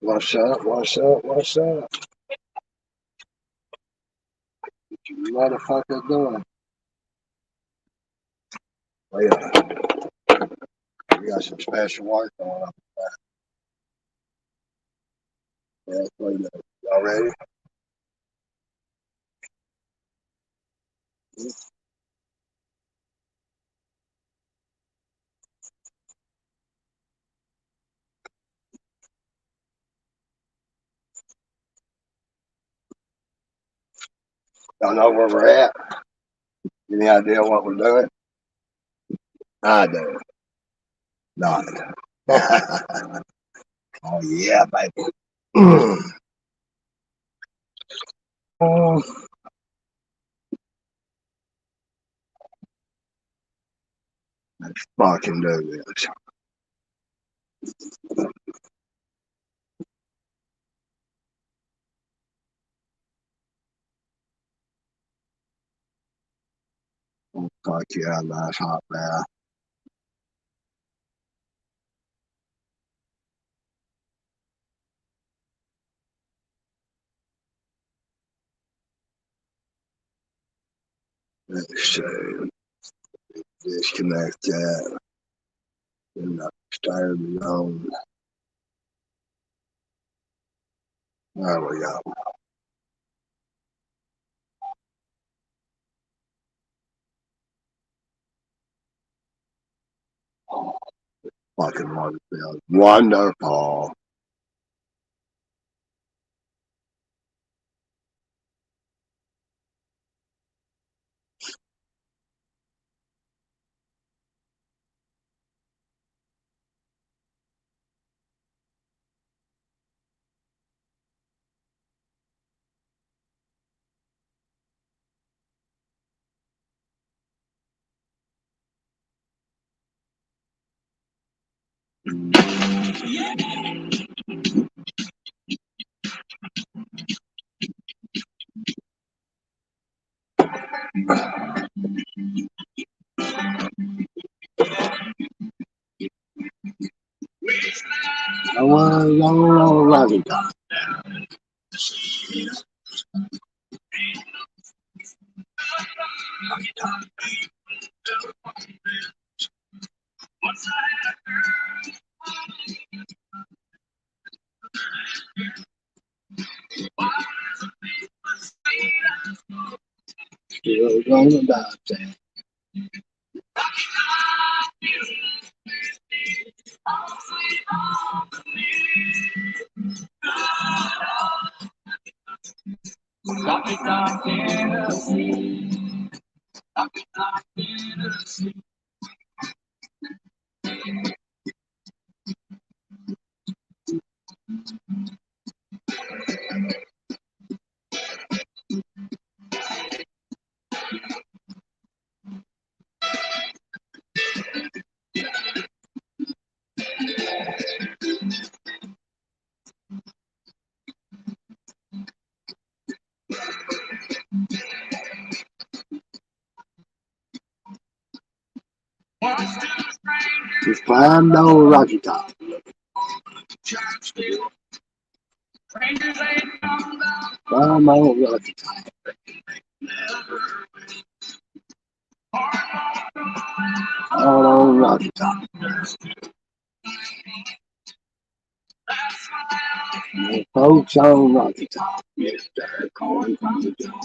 What's up? What's up? What's up? What you motherfucker doing? Oh, yeah. We got some special work going on. Yeah, wait a minute. Y'all ready? Y'all know where we're at? Any idea what we're doing? I do. Not. Oh, yeah, baby. Oh, let's fucking do this. Oh, fuck yeah, nice hot bath. Let's see. Disconnect that. And start it on. There we go. Fucking wonderful. Wonderful. I was all right. Still going about that. To find no Rocky Top. Find no Rocky Top. All on Rocky Top. The folks on Rocky Top. Yes, they're calling from the door.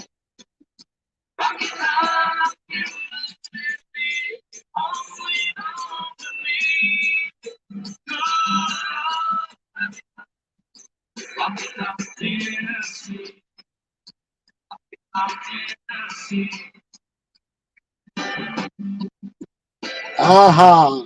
Aha!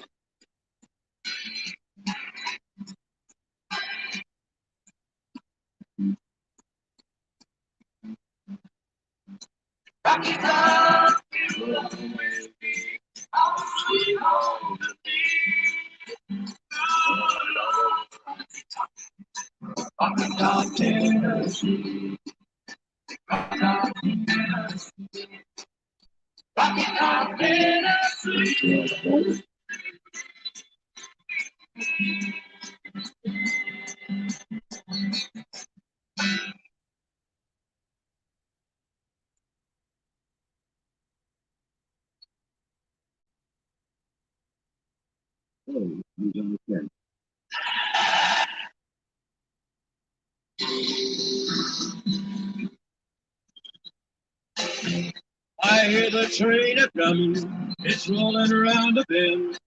I hear the train a-comin', it's rolling around a bend,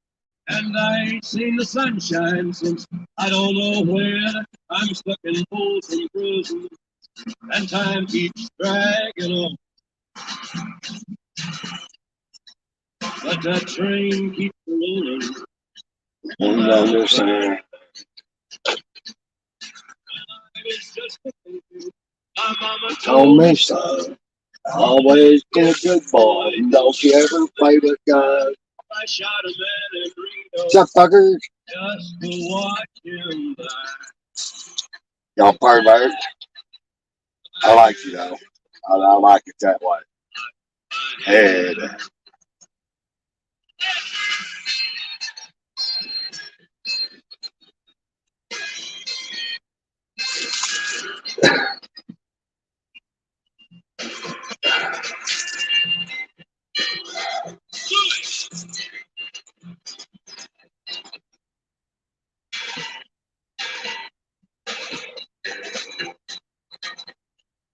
and I ain't seen the sunshine since I don't know when. I'm stuck in Folsom Prison, and time keeps dragging on. But that train keeps rolling. And I understand. It's just a thinking. My mama Told me so. Always been a good boy. Don't you ever play with guys. I shot a man in Reno What's up, fuckers? just to watch him die. Y'all pervert. I like you though. I like it that way. Head.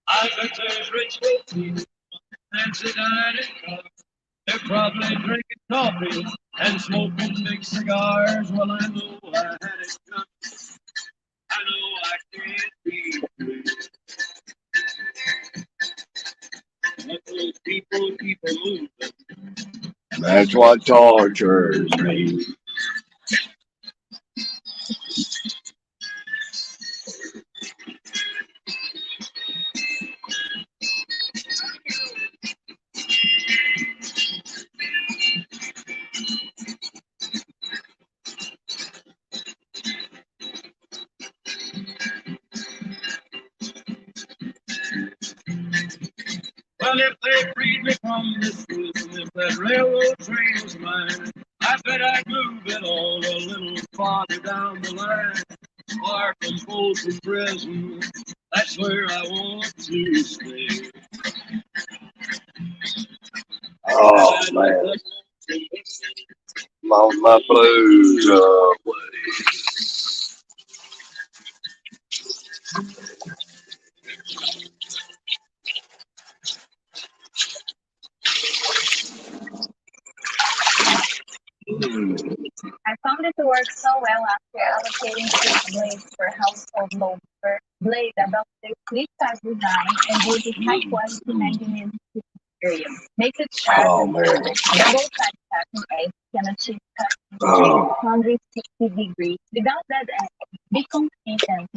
I bet there's rich folks fancy dining cars. They're probably drinking coffee and smoking big cigars. Well, I know I had it coming. I know I can't be free. But those people keep a moving. That's what tortures me. Well, if they freed me from this prison, if that railroad train was mine, I bet I'd move it all a little farther down the line. Far from Folsom Prison, that's where I want to stay. Oh man. My blues away. I found it to work so well after allocating 6 blades per household load per blade about their sleek type design and due to high quality 90-minute period. Makes it sharp Oh and man. double type cutting edge can achieve cutting 160 degrees without that big complications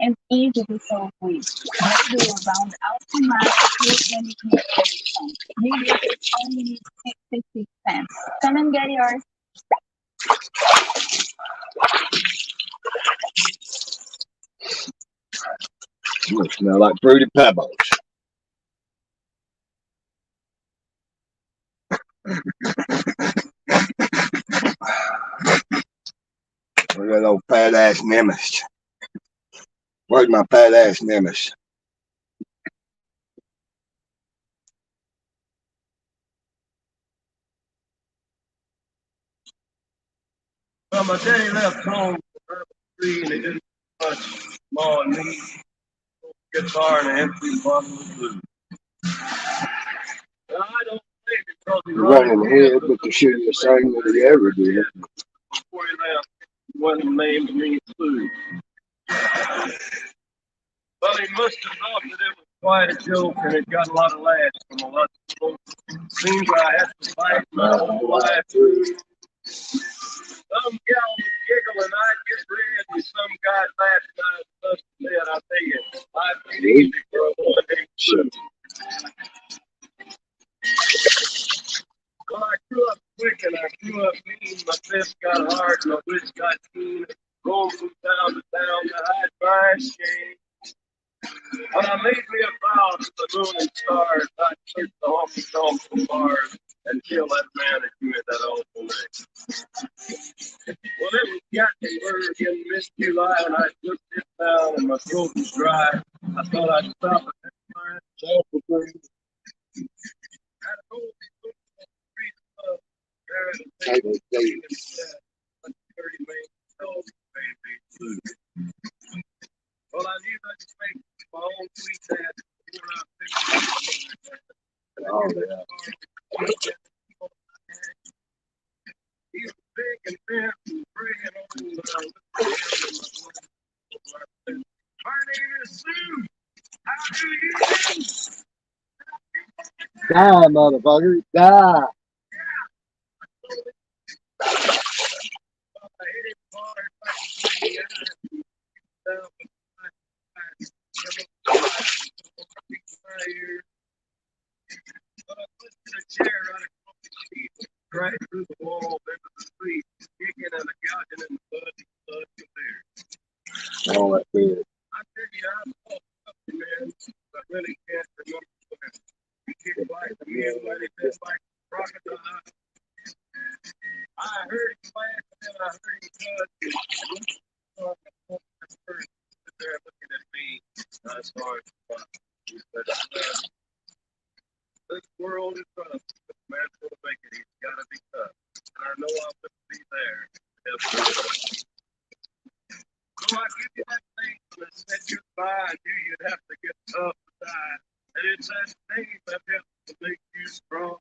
and easy to solve with. Blade will round automatically when it makes sense. New users only need 66 cents. Come and get yours. You smell like fruity pebbles. Where's that old fat ass nemesis? Where's my fat ass nemesis? Well, my daddy left home for free and he didn't do much more than me. Guitar and an empty bottle of blues. Well, I don't think because he Running ahead with the shittiest thing that he ever did. before he left, he went and named me food. Well, he must have thought that it was quite a joke and it got a lot of laughs from a lot of people. Seems I had to fight my whole life through. Some gal would giggle and I'd get red, and some guy laughed and I was dead. I tell you, I'd be easy for a boy named Blue. Well, I grew up quick and I grew up mean. My fist got hard and my wrist got keen. Going from town to town to hide my shame. When I made me a vow to the moon and stars, I'd search the honky tonks and bars and kill that man that committed that awful name. Well, it was Gatlinburg in mid-July, and I took this down and my throat was dry. I thought I'd stop at that fine self-agreed. I'd hold the street of there at the table and said, "A dirty man, dog, baby, blue." Well, I knew I'd make my own sweet dad before I picked up. Oh, yeah. He was big and fat and gray and old. My name is Sue. How do you do? Die, motherfucker. Die. I hit him hard like a but I pushed a chair right across the sheet, right through the wall, into the street, kicking and gouging in the blood from there. Oh, that's good. I tell you, I'm all something, man. I really can't remember when. He kicked like a mule, and he bit like a crocodile. I heard him laugh, and I heard him touch. There looking at me, as far as this world is rough. If a man's going to make it, he's got to be tough. And I know I wouldn't be there. So I give you that thing that said goodbye. I knew you'd have to get tough to die. And it's that thing that helps to make you strong.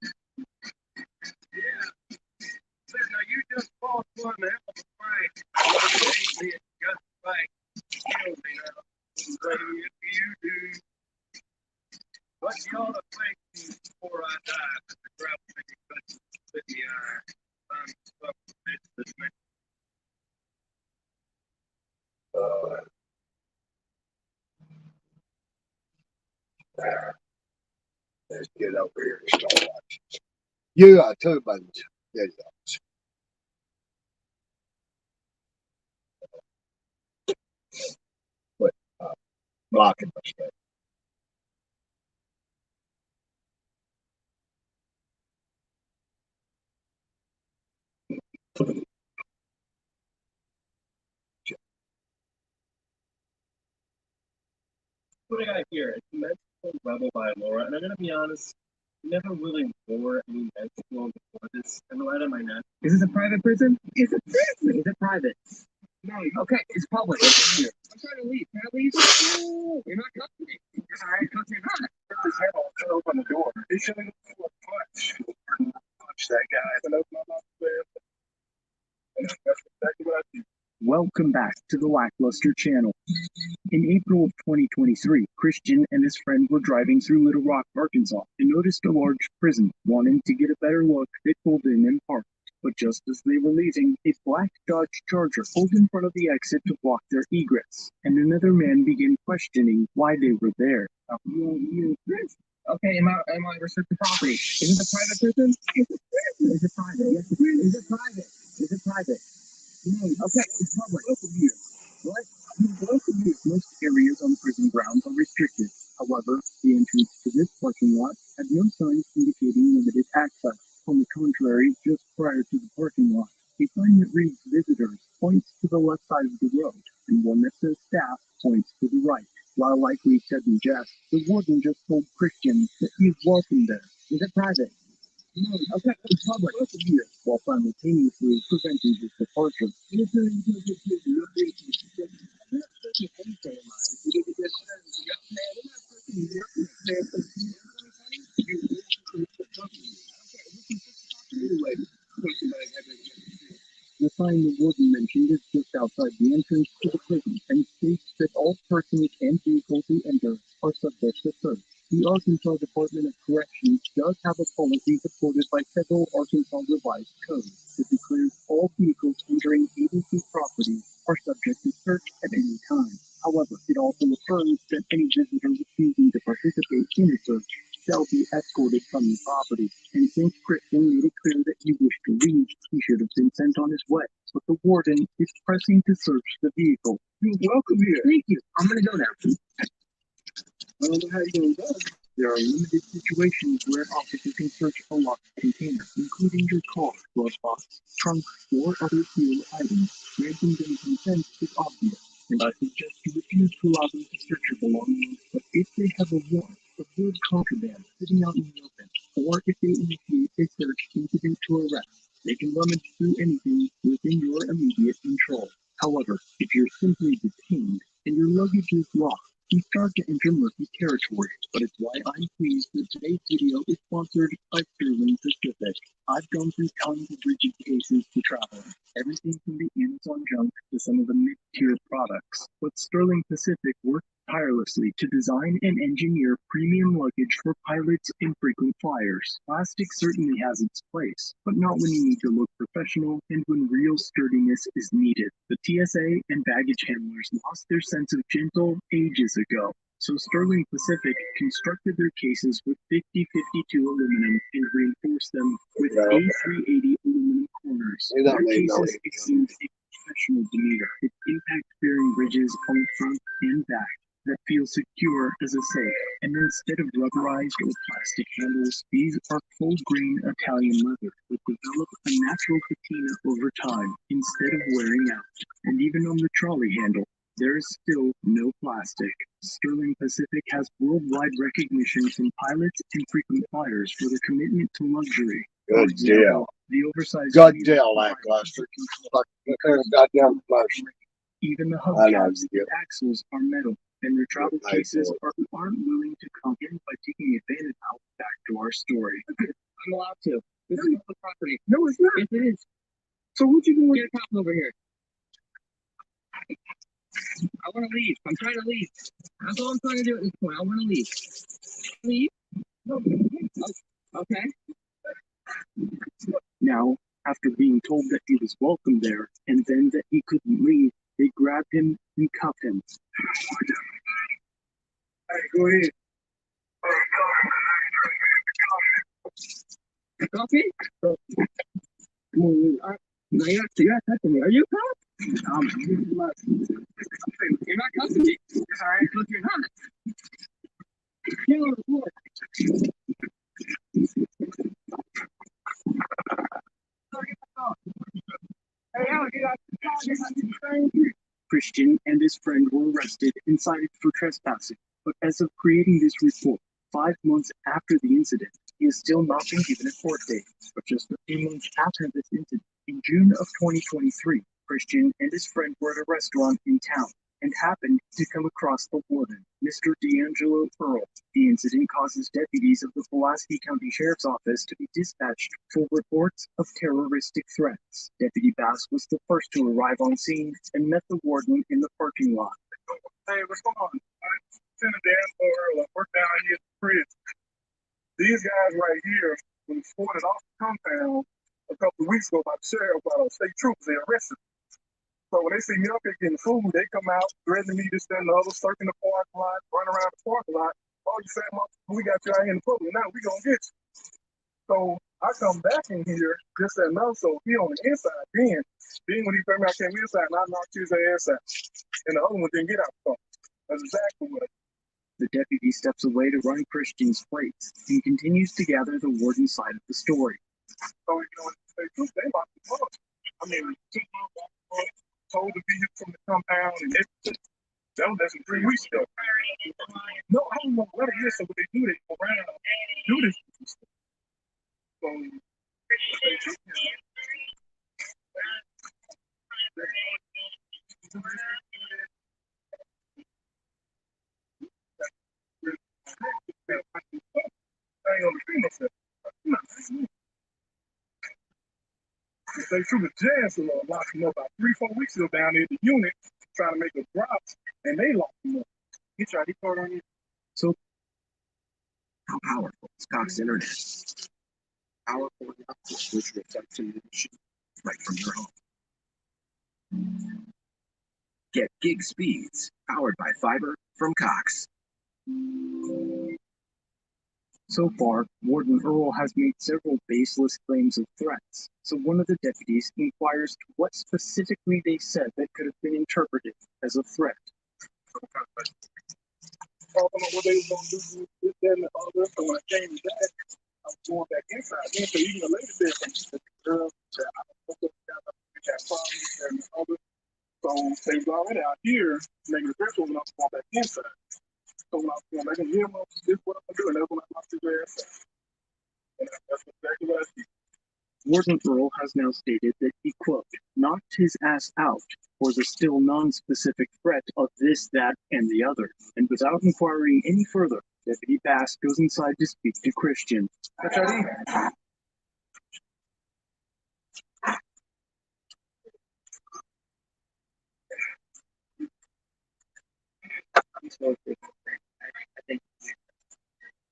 Yeah. Now you just fought one hell of a fight. You hate me and you got to fight. Kill me now. If you do. But you ought to thank me before I die. The crowd making cuts in the eye. I'm stuck with this man. Let's get over here and start watching. You got two buttons. There you go. But blocking my stuff. What I got here? It's Mental Rebel by Laura, and I'm gonna be honest, never really wore any mental before this. I'm right on my neck. Is this a private prison? It's a prison. Is it private? No. Okay, it's public. I'm trying to leave. Can I leave? No, you're not coming. All right, because you're not. His head all cut open the door. He should have punch that guy and open my mouth there. And that's exactly what I did. Welcome back to the Lackluster channel. In April of 2023, Christian and his friend were driving through Little Rock, Arkansas, and noticed a large prison. Wanting to get a better look, they pulled in and parked. But just as they were leaving, a black Dodge Charger pulled in front of the exit to block their egress, and another man began questioning why they were there. Okay, am I restricted property? Is it a private prison? It's a prison. Is it private? Yes, it is. Is it private? Is it private? No. Okay, it's public. Welcome here. What? Welcome here. Most areas on prison grounds are restricted. However, the entrance to this parking lot had no signs indicating limited access. On the contrary, just prior to the parking lot, a sign that reads visitors points to the left side of the road, and one that says staff points to the right. While likely said in jest, the warden just told Christian that he is welcome there. Is it private? No. Okay, it's public. Welcome here. While simultaneously preventing his departure. The sign the warden mentioned is just outside the entrance to the prison and states that all persons and vehicles who enter are subject to search. The Arkansas Department of Corrections does have a policy supported by federal Arkansas revised codes that declares all vehicles entering agency property are subject to search at any time. However, it also affirms that any visitor refusing to participate in a search shall be escorted from the property. And since Christian made it clear that he wished to leave, he should have been sent on his way. But the warden is pressing to search the vehicle. You're welcome here. Thank you. I'm going to go now. I don't know how you're going to. There are limited situations where an officer can search a locked container, including your car, glove box, trunk, or other fuel items. Granting them consent is obvious, and I suggest you refuse to allow them to search your belongings. But if they have a warrant for good contraband sitting out in the open, or if they initiate a search incident to arrest, they can rummage through anything within your immediate control. However, if you're simply detained and your luggage is lost, you start to enter murky territory. But it's why I'm pleased that today's video is sponsored by Sterling Pacific. I've gone through tons of rigid cases to travel, everything from the Amazon junk to some of the mid-tier products. But Sterling Pacific works tirelessly to design and engineer premium luggage for pilots and frequent flyers. Plastic certainly has its place, but not when you need to look professional and when real sturdiness is needed. The TSA and baggage handlers lost their sense of gentle ages ago. So Sterling Pacific constructed their cases with 5052 aluminum and reinforced them with A380 aluminum corners. Their cases exude a professional demeanor, with impact-bearing ridges on the front and back that feel secure as a safe. And instead of rubberized or plastic handles, these are full-grain Italian leather that develop a natural patina over time instead of wearing out. And even on the trolley handle, there is still no plastic. Sterling Pacific has worldwide recognition from pilots and frequent flyers for their commitment to luxury. Good deal. The oversized Good deal, lackluster. Like the goddamn flush. even the hubcaps and axles are metal, and their travel cases aren't willing to come in by taking advantage of. Back to our story. I'm allowed to. This is public property. No, it's not. Yes, it is. So what you doing with your cop over here? I want to leave. I'm trying to leave. That's all I'm trying to do at this point. I want to leave. Leave? Okay. Now, after being told that he was welcome there, and then that he couldn't leave, they grabbed him and cuffed him. Hey, go ahead. Coffee? No, you're not touching me. Are you a cop? You're not cuffing me. All right, look, you're not. Get on the floor. Christian and his friend were arrested and cited for trespassing, but as of creating this report, 5 months after the incident, he has still not been given a court date. But just a few months after this incident, in June of 2023, Christian and his friend were at a restaurant in town and happened to come across the warden, Mr. D'Angelo Earl. The incident causes deputies of the Pulaski County Sheriff's Office to be dispatched for reports of terroristic threats. Deputy Bass was the first to arrive on scene and met the warden in the parking lot. Hey, what's going on? I'm Lieutenant D'Angelo Earl. I work down here at the prison. These guys right here were escorted off the compound a couple of weeks ago by the sheriff, by the state troopers. They arrested me. So when they see me up here getting food, they come out, threatening me, this, that, and the other, searching the parking lot, run around the parking lot. Oh, you fat motherfucker, we got you out here in the public now, we gonna get you. So I come back in here, just that know, so he on the inside, then when he found me, I came inside and I knocked his ass out. And the other one didn't get out the car. That's exactly what. The deputy steps away to run Christian's plates and continues to gather the warden's side of the story. So, you know, they locked the car. I mean, told to be from the compound and everything. That was less than 3 weeks ago. No, I don't know what it is. So what they do, they go around and do this. So I ain't gonna defend myself. They threw the jazz locked him up about 3-4 weeks ago down there at the unit, trying to make a drop, and they locked him up. He tried to caught on you. So how powerful is Cox Internet? Powerful enough to switch reception to the machine right from your home. Get gig speeds powered by fiber from Cox. So far, Warden Earl has made several baseless claims of threats, so one of the deputies inquires what specifically they said that could have been interpreted as a threat. talking about what they was gonna do, this, that, and the other. So when I came back, I was going back inside. Then so even the lady said something to the girl that I don't know what got problems, this, that, and the other. So they was already out here making the threshold when I was going back inside. So when I was going back in here, this is what I'm doing. That's when I lost his ass. And that's exactly what I did. Warden Earl has now stated that he, quote, knocked his ass out for the still non-specific threat of this, that, and the other. And without inquiring any further, Deputy Bass goes inside to speak to Christian. That's right.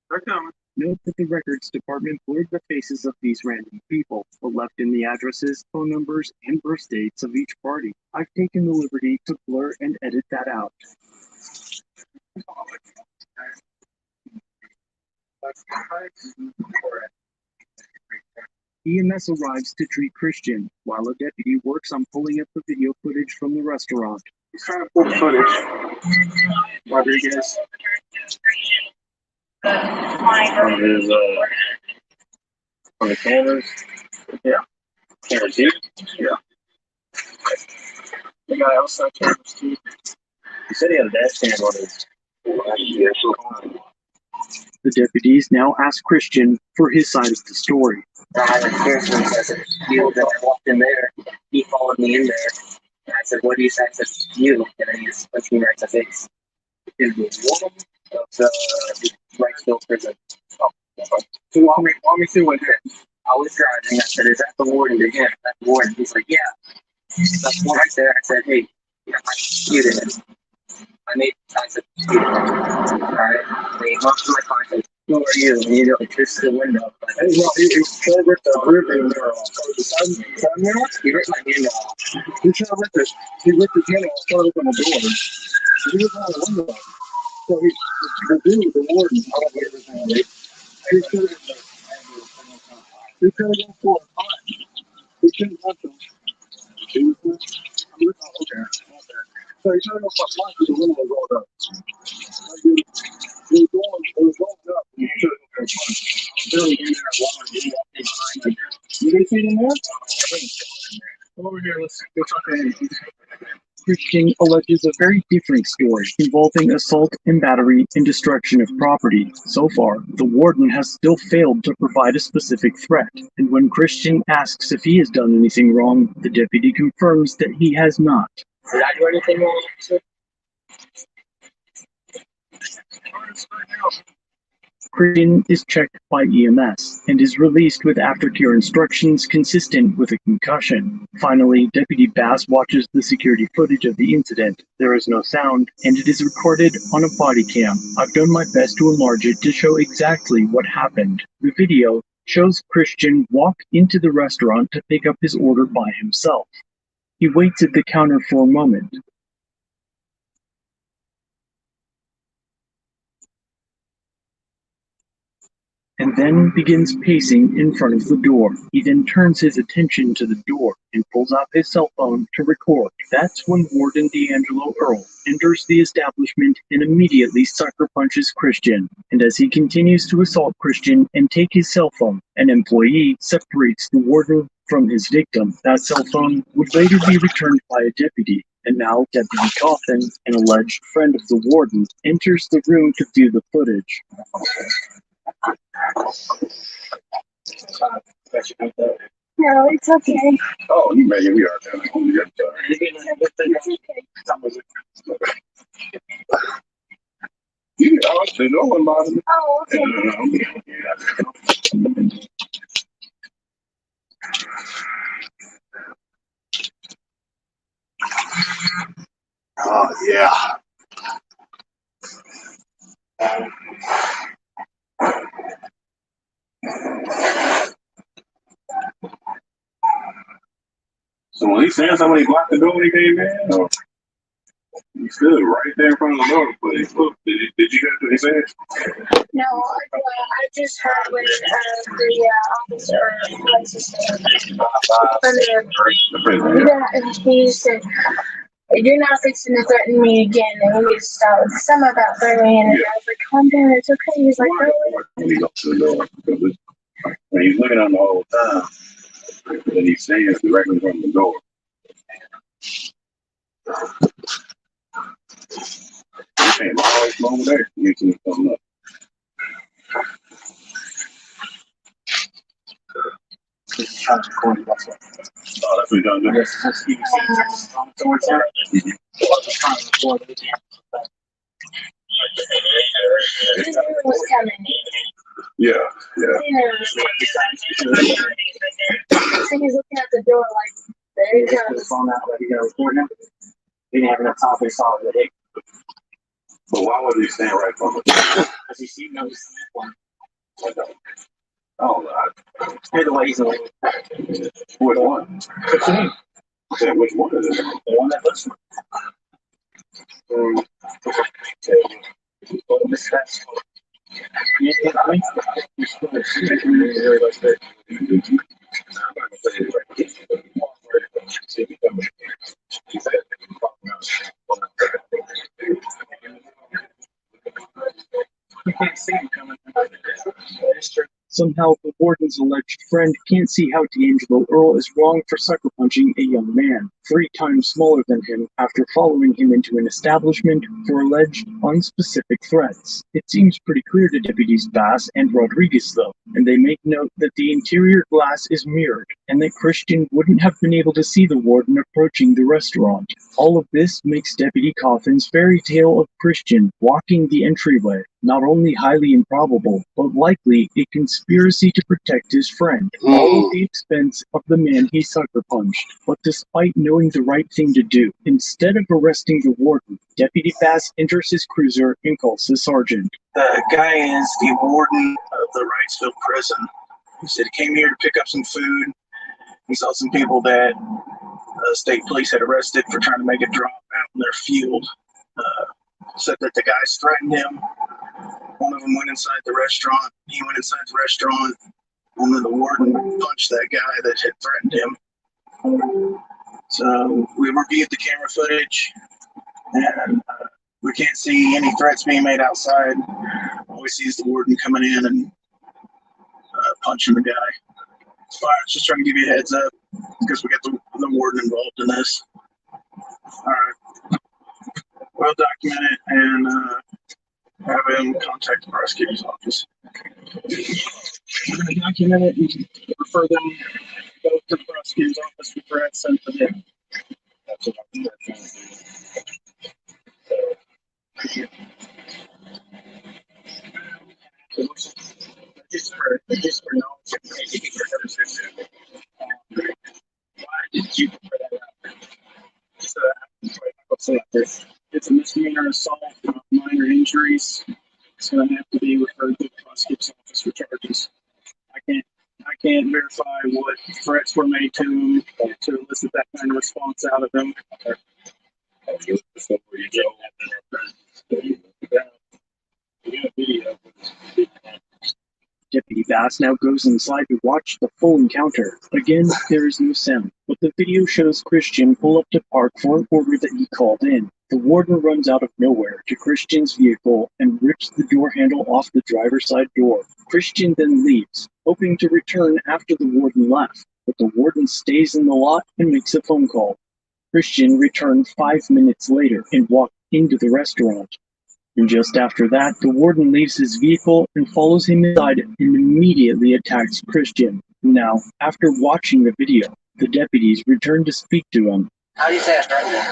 They're coming. Note that the records department blurred the faces of these random people, but left in the addresses, phone numbers, and birth dates of each party. I've taken the liberty to blur and edit that out. EMS arrives to treat Christian, while a deputy works on pulling up the video footage from the restaurant. He's trying to pull the footage. Rodriguez. From his, from the cameras. Yeah. Cameras here. Yeah. They got outside cameras too. He said he had a dash cam on his. Yeah, The deputies now ask Christian for his side of the story. I had an experience as a field that I walked in there. He followed me in there. And I said, what do you say? I said, you. And then he just punched me right in the face. It was one of the right still prison. So walk me through what happened. I was driving. I said, is that the warden? Yeah, that's the warden. He's like, yeah. That's one right there. I said, hey, yeah, I muted him. I said, all right. And he walked to my car and said, who are you? And you know, kisses the window. Hey, no, he ripped the rear mirror off. The side mirror? He ripped my hand off. He ripped his hand off, started open the door. He was on the window. So the dude, the warden, I don't know everything. He could have gone for a fine. He couldn't touch him. He was good. Okay. So he tried to go for a fine because the window was rolled up. It was going up. And he should have gone for a fine. I was barely in there while he walked in behind me. You didn't see him there? Come over here, let's go talk to him. Christian alleges a very different story involving assault and battery and destruction of property. So far, the warden has still failed to provide a specific threat, and when Christian asks if he has done anything wrong, the deputy confirms that he has not. Did I do anything wrong, officer? Christian is checked by EMS and is released with aftercare instructions consistent with a concussion. Finally, Deputy Bass watches the security footage of the incident. There is no sound, and it is recorded on a body cam. I've done my best to enlarge it to show exactly what happened. The video shows Christian walk into the restaurant to pick up his order by himself. He waits at the counter for a moment. And then begins pacing in front of the door. He then turns his attention to the door and pulls out his cell phone to record. That's when Warden D'Angelo Earl enters the establishment and immediately sucker punches Christian. And as he continues to assault Christian and take his cell phone, an employee separates the warden from his victim. That cell phone would later be returned by a deputy. And now Deputy Coffin, an alleged friend of the warden, enters the room to view the footage. No, it's okay. Oh, you made me are telling you. Yeah, honestly, no one bothered me. Oh, okay. Oh, yeah. So when he said somebody blocked the door when he came in, or he stood right there in front of the door, but he looked. Did you hear what he said? No, I just heard when the officer what's his name? The president. Yeah, and he said, You're not fixing to threaten me again, and we need to stop. Something about throwing in, and I was like, calm down, it's okay. He's like, Why? When he goes to the door, because when he's looking on the whole time, and he sees directly from the door. You can't always go over there. You can come up. Oh, that's what you're gonna do. was coming. Yeah, yeah. So he's looking at the door like, there he comes. We didn't have enough time to solve it. But why would he stand right from it? Because he knows one. Oh, Either way, he's a lady. which one? Yeah, which one is it? The one that looks you can't see him coming. Somehow, the warden's alleged friend can't see how D'Angelo Earl is wrong for sucker punching a young man, 3 times smaller than him, after following him into an establishment for alleged unspecific threats. It seems pretty clear to Deputies Bass and Rodriguez, though, and they make note that the interior glass is mirrored, and that Christian wouldn't have been able to see the warden approaching the restaurant. All of this makes Deputy Coffin's fairy tale of Christian walking the entryway not only highly improbable, but likely a conspiracy to protect his friend, all at the expense of the man he sucker punched. But despite knowing the right thing to do, instead of arresting the warden, Deputy Bass enters his cruiser and calls the sergeant. The guy is the warden of the Wrightsville prison. He said he came here to pick up some food. He saw some people that state police had arrested for trying to make a drop out in their field. Said that the guys threatened him. One of them went inside the restaurant. He went inside the restaurant, and then the warden punched that guy that had threatened him. So we reviewed the camera footage, and we can't see any threats being made outside. All we see is the warden coming in and punching the guy. It's fine. It's just trying to give you a heads up because we got the warden involved in this. All right. We'll document it and have him contact the prosecutor's office. We're going to document it and refer them both to the prosecutor's office for threats and for them. That's what I'm trying to do. Just for knowledge. Why did you put that out? Just I'll say it this. It's a misdemeanor assault, minor injuries. It's going to have to be referred to the prosecutor's office for charges. I can't verify what threats were made to him to elicit that kind of response out of him. Deputy Bass now goes inside to watch the full encounter. Again, there is no sound, but the video shows Christian pull up to park for an order that he called in. The warden runs out of nowhere to Christian's vehicle and rips the door handle off the driver's side door. Christian then leaves, hoping to return after the warden left, but the warden stays in the lot and makes a phone call. Christian returned 5 minutes later and walked into the restaurant. And just after that, the warden leaves his vehicle and follows him inside and immediately attacks Christian. Now, after watching the video, the deputies return to speak to him. How do you say I threatened him?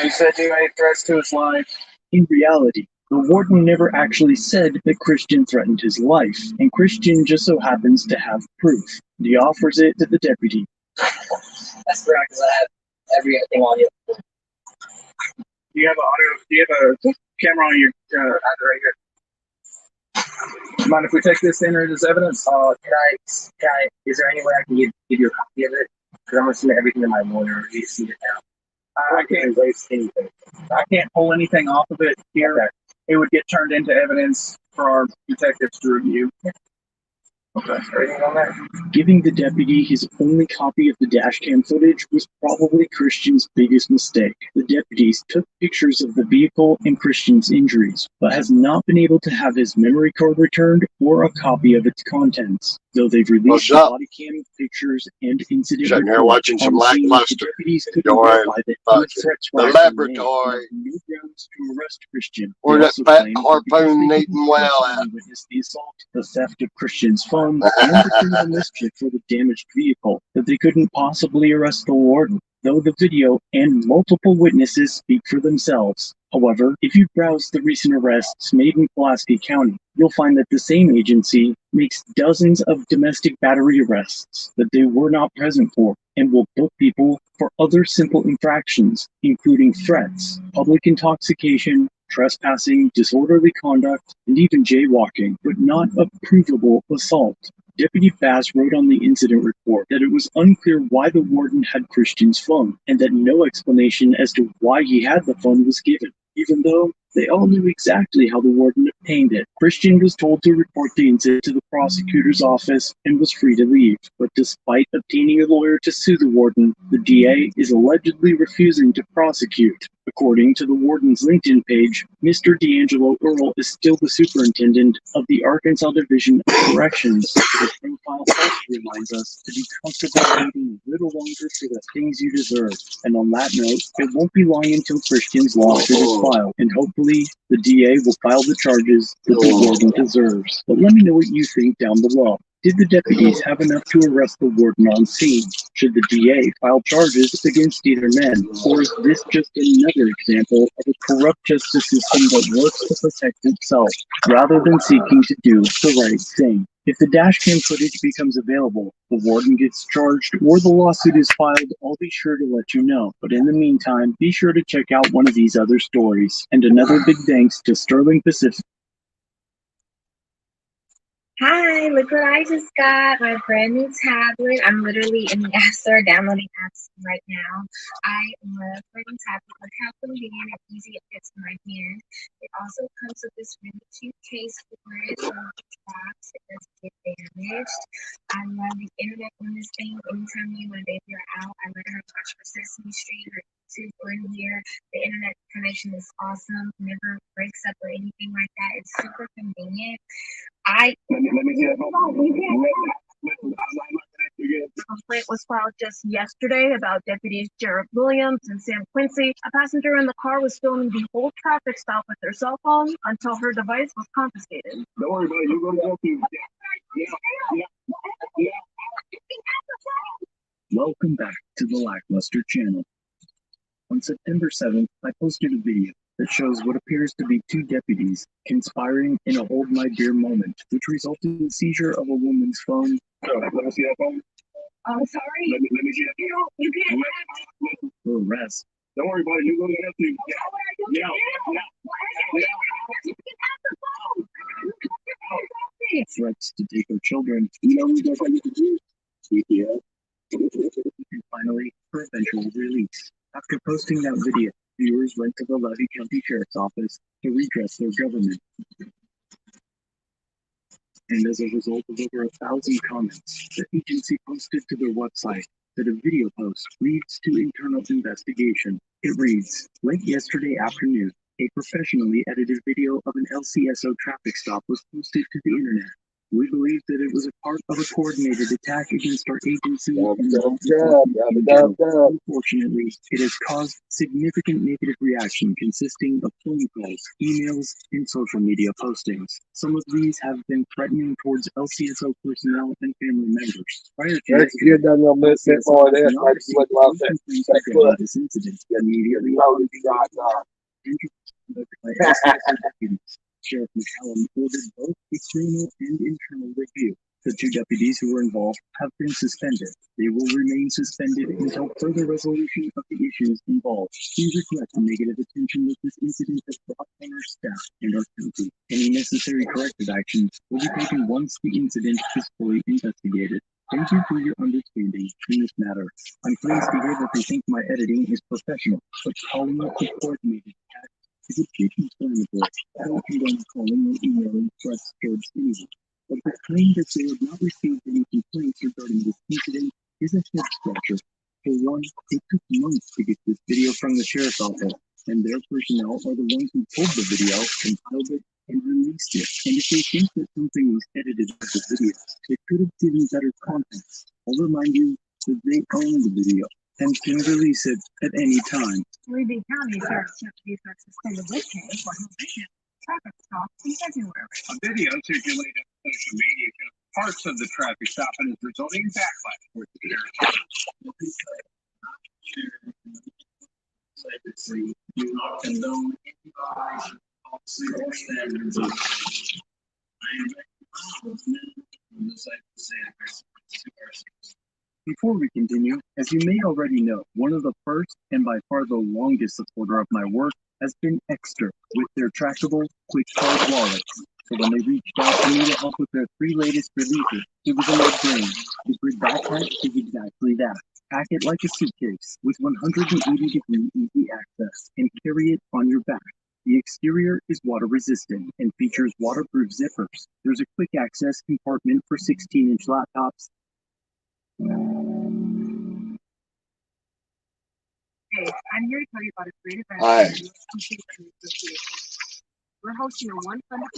He said he made threats to his life. In reality, the warden never actually said that Christian threatened his life, and Christian just so happens to have proof. He offers it to the deputy. That's correct, because I have everything on you. Do you have a camera on your Right here. mind if we take this to enter it as evidence? Is there any way I can give you a copy of it? Because I'm going to submit everything to my lawyer. You just see it now. I can't waste anything. I can't pull anything off of it here. It would get turned into evidence for our detectives to review. Okay. Everything on there? Giving the deputy his only copy of the dashcam footage was probably Christian's biggest mistake. The deputies took pictures of the vehicle and Christian's injuries, but has not been able to have his memory card returned or a copy of its contents. Though they've released the body cam pictures and incident Sitting here report watching some on scene, the lackluster. deputies couldn't Join verify that any threats were the actually made, laboratory. and no grounds to arrest Christian. Or They that also fat claimed that harpoon because they eating well couldn't out. witness the assault, the theft of Christian's funds, and the criminal mischief for the damaged vehicle, that they couldn't possibly arrest the warden, though the video and multiple witnesses speak for themselves. However, if you browse the recent arrests made in Pulaski County, you'll find that the same agency makes dozens of domestic battery arrests that they were not present for, and will book people for other simple infractions, including threats, public intoxication, trespassing, disorderly conduct, and even jaywalking, but not a provable assault. Deputy Bass wrote on the incident report that it was unclear why the warden had Christian's phone, and that no explanation as to why he had the phone was given, even though they all knew exactly how the warden obtained it. Christian was told to report the incident to the prosecutor's office and was free to leave, but despite obtaining a lawyer to sue the warden, the DA is allegedly refusing to prosecute. According to the warden's LinkedIn page, Mr. D'Angelo Earl is still the superintendent of the Arkansas Division of Corrections. The profile also reminds us to be comfortable waiting a little longer for the things you deserve. And on that note, it won't be long until Christian's lawsuit is filed, and hopefully the DA will file the charges that the warden deserves. But let me know what you think down below. Did the deputies have enough to arrest the warden on scene? Should the DA file charges against either men? Or is this just another example of a corrupt justice system that works to protect itself, rather than seeking to do the right thing? If the dashcam footage becomes available, the warden gets charged, or the lawsuit is filed, I'll be sure to let you know. But in the meantime, be sure to check out one of these other stories. And another big thanks to Sterling Pacific. Hi, look what I just got, my brand new tablet. I'm literally in the App Store downloading apps right now. I love my new tablet. Look how convenient and easy it fits in my hand. It also comes with this really cute case for it, so the box, it doesn't get damaged. I love the internet on this thing. Anytime me and my baby are out, I let her watch her Sesame Street or YouTube or in here. The internet connection is awesome, never breaks up or anything like that. It's super convenient. The complaint was filed just yesterday about deputies Jared Williams and Sam Quincy. A passenger in the car was filming the whole traffic stop with their cell phone until her device was confiscated. Don't worry about it. You're going to help you. Welcome back to the Lackluster channel. On September 7th, I posted a video that shows what appears to be two deputies conspiring in a hold my beer moment, which resulted in the seizure of a woman's phone. Let me see that phone. I'm sorry. Let me see that. You can't have For arrest. Don't worry about it. You're going to help you. Threats to take her children. And finally, her eventual release. After posting that video, viewers went to the Levy County Sheriff's Office to redress their government. And as a result of over 1,000 comments, the agency posted to their website that a video post leads to internal investigation. It reads, late yesterday afternoon, a professionally edited video of an LCSO traffic stop was posted to the internet. We believe that it was a part of a coordinated attack against our agency and unfortunately, it has caused significant negative reaction consisting of phone calls, emails, and social media postings. Some of these have been threatening towards LCSO personnel and family members. Prior to You're done a little bit more of this. I just went off that this incident immediately. Sheriff McCallum ordered both external and internal review. The two deputies who were involved have been suspended. They will remain suspended until further resolution of the issues involved. We regret the negative attention that this incident has brought on our staff and our county. Any necessary corrective actions will be taken once the incident is fully investigated. Thank you for your understanding in this matter. I'm pleased to hear that they think my editing is professional, but calling it a coordinated attack is a bit inflammatory. I don't condone calling or emailing threats towards anyone. but the claim that they have not received any complaints regarding this incident is a head scratcher. For one, it took months to get this video from the sheriff's office, and their personnel are the ones who pulled the video, compiled it, and released it. And if they think that something was edited out of the video, they could have given better context. I'll remind you that they own the video and can release it at any time. Ruby County Sheriff's Deputies are suspended with pay for horrific traffic stops in February. A video circulated on social media shows parts of the traffic stop and is resulting in backlash towards the sheriff's. Secretary, do not condone any violation of policy or standards of Before we continue, as you may already know, one of the first and by far the longest supporter of my work has been Extra with their trackable, quick card wallets. So when they reached out to me to help with their 3 latest releases, it was a no-brainer. The Grid Backpack is exactly that. Pack it like a suitcase with 180-degree easy access and carry it on your back. The exterior is water resistant and features waterproof zippers. There's a quick access compartment for 16-inch laptops. Hey, I'm here to tell you about a great event. Hi. We're hosting a one-funded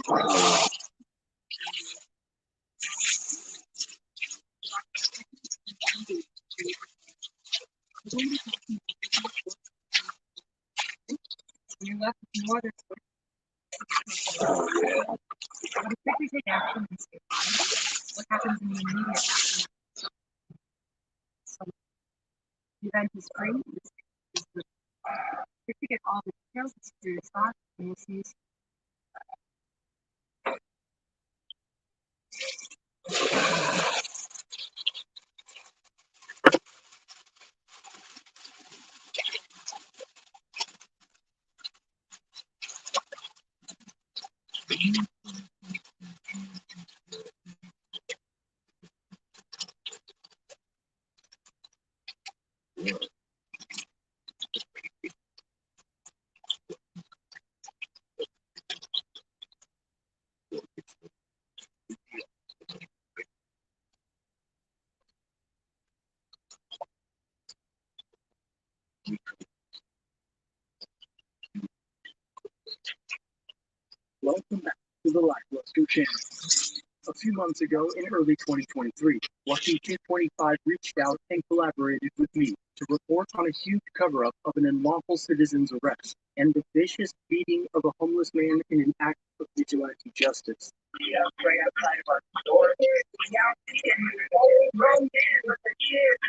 you left with more than how to quickly take action and stay alive. What happens in the immediate aftermath? So, the event is free. It's good. If you get all the details, it's through your spot, and you'll see. Welcome back to the Lackluster channel. A few months ago, in early 2023, Lucky 225 reached out and collaborated with me to report on a huge cover-up of an unlawful citizen's arrest and the vicious beating of a homeless man in an act of vigilante justice. Yeah, right outside of our door. Yeah, rolled in with the kids,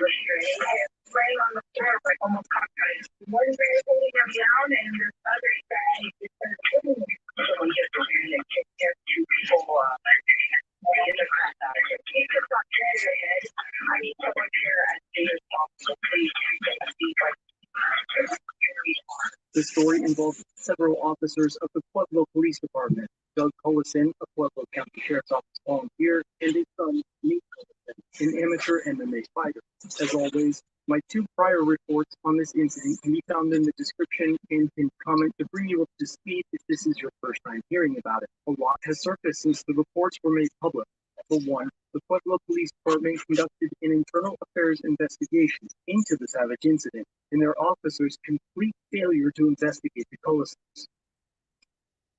spraying on the floor, like almost cockeyed. One guy holding him down, and the other guy is killing him. So he gets over and takes care of 2 people. Get the crap out of here. He just got dead in the head. I need someone here as soon as possible, please. The story involves several officers of the Pueblo Police Department, Doug Collison, a Pueblo County Sheriff's Office volunteer, and his son, Nate Collison, an amateur MMA fighter. As always, my 2 prior reports on this incident can be found in the description and pinned comment to bring you up to speed if this is your first time hearing about it. A lot has surfaced since the reports were made public. For one, the Pueblo Police Department conducted an internal affairs investigation into the savage incident, and their officers' complete failure to investigate the Collisons.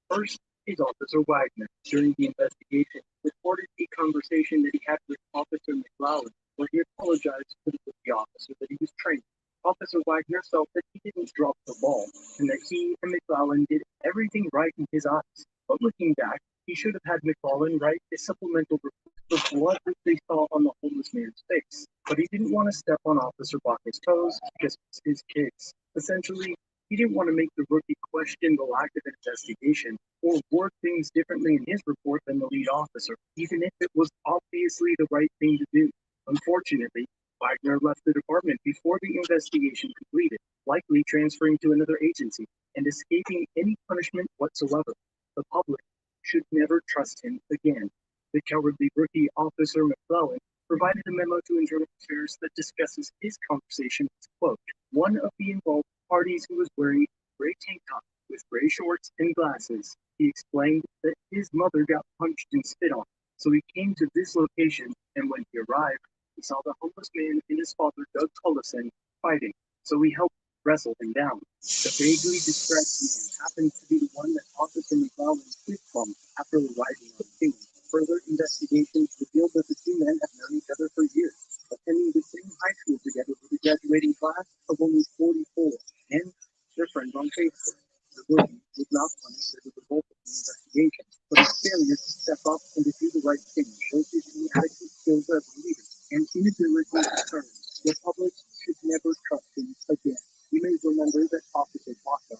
First is Officer Wagner. During the investigation, reported a conversation that he had with Officer McLeod, where he apologized to the officer that he was training. Officer Wagner felt that he didn't drop the ball, and that he and McLeod did everything right in his eyes. But looking back, he should have had McLeod write a supplemental report for blood that they saw on the homeless man's face. But he didn't want to step on Officer Baca's toes because it's his case. Essentially, he didn't want to make the rookie question the lack of investigation or word things differently in his report than the lead officer, even if it was obviously the right thing to do. Unfortunately, Wagner left the department before the investigation completed, likely transferring to another agency and escaping any punishment whatsoever. The public should never trust him again. The cowardly rookie Officer McClellan provided a memo to Internal Affairs that discusses his conversation with, quote, one of the involved parties who was wearing a gray tank top with gray shorts and glasses. He explained that his mother got punched and spit on. So he came to this location, and when he arrived, he saw the homeless man and his father, Doug Cullison, fighting. So he helped wrestle him down. The vaguely distressed man happened to be the one that Officer McClellan fist bumped after arriving on the scene. Further investigations revealed that the two men have known each other for years, attending the same high school together with a graduating class of only 44, and their friends on Facebook. The rookie was not punished as a result of the investigation, but his failure to step up and to do the right thing shows his inadequate skills as a leader and inability to serve. The public should never trust him again. You may remember that Officer Baca,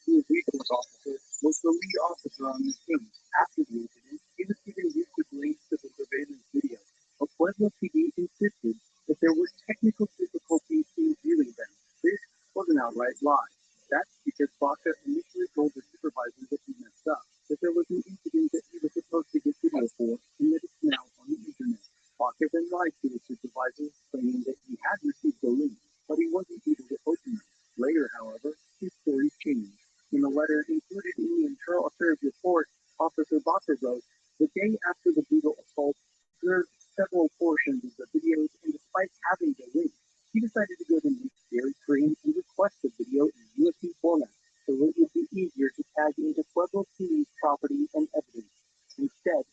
who was a resource officer, was the lead officer on this team. After the incident, he was given use of links to the surveillance video, but Pueblo PD insisted that there were technical difficulties in viewing them. This was an outright lie. That's because Baca initially told the supervisor that he messed up, that there was an incident that he was supposed to get video for, and that it's now on the internet. Baca then lied to the supervisor, claiming that he had received the link, but he wasn't able to open it. Later, however, his story changed. In a letter included in the Internal Affairs report, Officer Baca wrote, "The day after the brutal assault, observed several portions of the videos, and despite having the link, he decided to go to the Dairy Cream and request the video in USB format, so it would be easier to tag into Pueblo PD's property and evidence. Instead,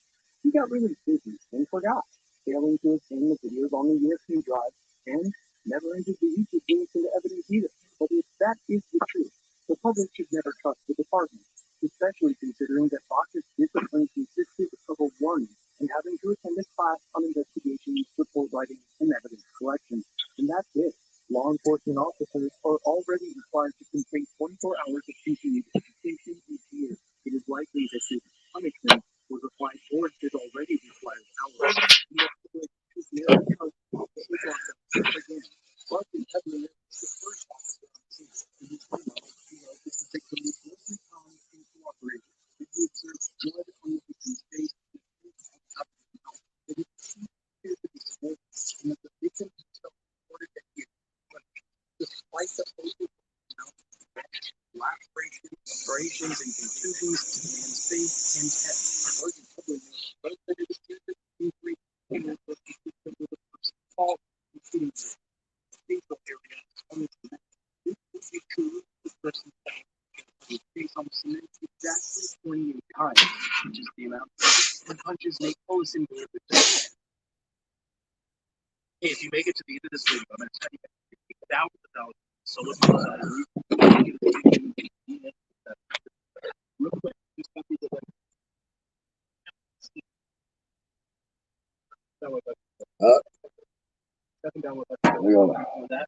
he got really busy and forgot, failing to obtain the videos on the USB drive, and never entered the YouTube links into evidence either. But if that is the truth, the public should never trust the department, especially considering that Baca's discipline consisted of a warning and having to attend a class on investigations, report writing, and evidence collection. And that's it. Law enforcement officers are already required to complete 24 hours of continued education each year. It is likely that this punishment was applied towards his already required hours. And the public should never trust the again. But the evidence is the first officer on the scene. And his is the victim is mostly calm and cooperative. It he observes blood on the victim's face and it is appears to be small, and that the victim himself reported that he had despite the lacerations, abrasions, and contusions to the man's face and head. Sergeant Public wrote that it appeared that the injury came with the victim with a person's fault, including the facial area on his neck. This would be true if the person's face on cement exactly 28 times, which is the amount when punches make Olsen deliver to the head. Hey, if you make it to the end of this video, I'm going to tell you thousands of dollars. So let's go. Real quick, just copy the link. Stepping down with that.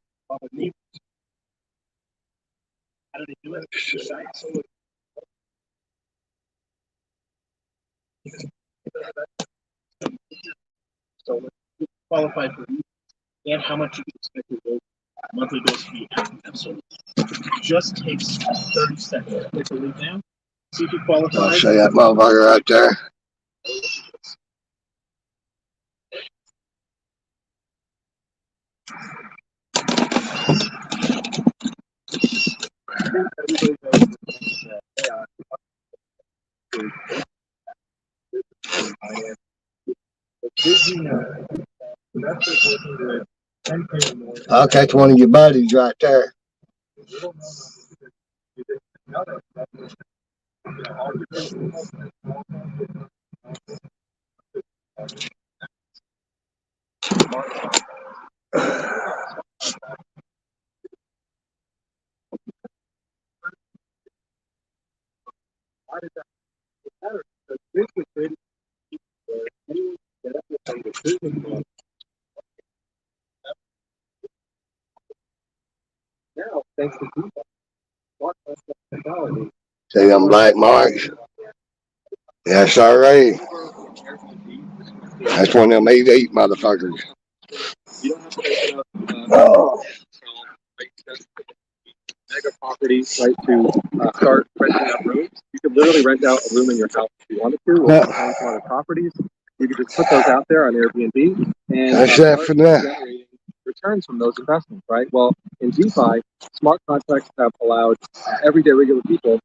How do they do it? So let's qualify for these and how much you can expect to go monthly bills to be after that. So it just takes 30 seconds. Click the link down. See if you qualify. I'll show you that motherfucker right there. I'll catch one of your buddies right there. Why did that matter? Because this was created for anyone to get up with a business model. Now, thanks to Google, what technology? See them black marks? Yes, alright. That's one of them 8-8 motherfuckers. You don't have to open up mega properties, right, to start renting out rooms. You could literally rent out a room in your house if you wanted to, or find some other properties. You could just put those out there on Airbnb and start generating returns from those investments, right? Well, in DeFi, smart contracts have allowed everyday regular people